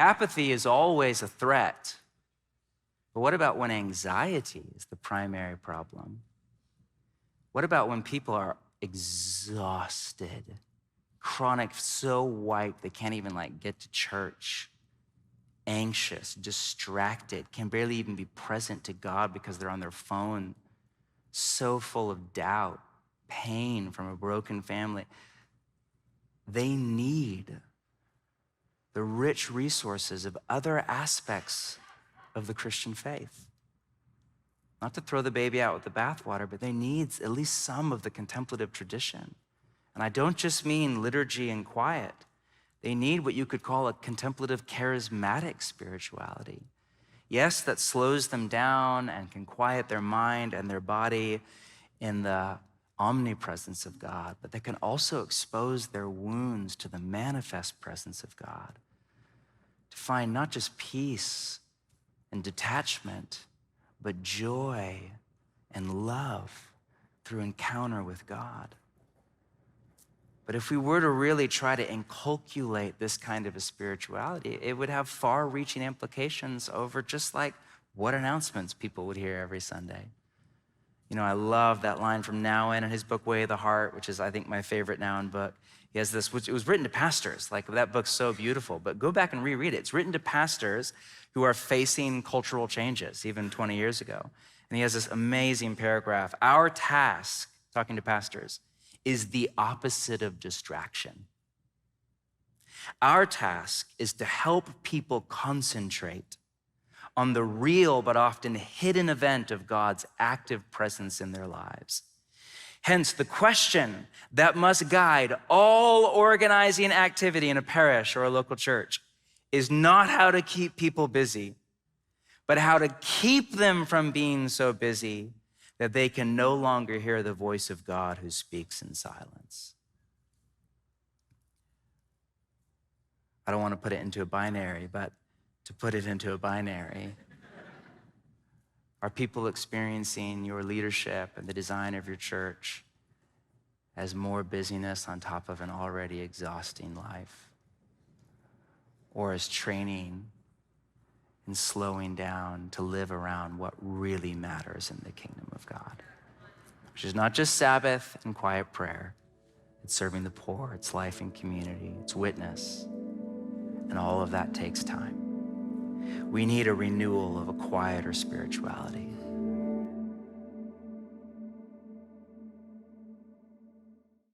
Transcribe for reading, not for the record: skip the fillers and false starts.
Apathy is always a threat. But what about when anxiety is the primary problem? What about when people are exhausted, chronic, so wiped they can't even get to church, anxious, distracted, can barely even be present to God because they're on their phone, so full of doubt, pain from a broken family? They need the rich resources of other aspects of the Christian faith. Not to throw the baby out with the bathwater, but they need at least some of the contemplative tradition. And I don't just mean liturgy and quiet. They need what you could call a contemplative, charismatic spirituality. Yes, that slows them down and can quiet their mind and their body in the omnipresence of God, but that can also expose their wounds to the manifest presence of God, to find not just peace and detachment, but joy and love through encounter with God. But if we were to really try to inculcate this kind of a spirituality, it would have far-reaching implications over just what announcements people would hear every Sunday. I love that line from Nouwen in his book, Way of the Heart, which is, I think, my favorite Nouwen book. He has this, which it was written to pastors. That book's so beautiful, but go back and reread it. It's written to pastors who are facing cultural changes, even 20 years ago. And he has this amazing paragraph. Our task, talking to pastors, is the opposite of distraction. Our task is to help people concentrate on the real but often hidden event of God's active presence in their lives. Hence, the question that must guide all organizing activity in a parish or a local church is not how to keep people busy, but how to keep them from being so busy that they can no longer hear the voice of God who speaks in silence. I don't want to put it into a binary, but to put it into a binary, are people experiencing your leadership and the design of your church as more busyness on top of an already exhausting life? Or as training and slowing down to live around what really matters in the kingdom of God, which is not just Sabbath and quiet prayer. It's serving the poor, it's life in community, it's witness, and all of that takes time. We need a renewal of a quieter spirituality.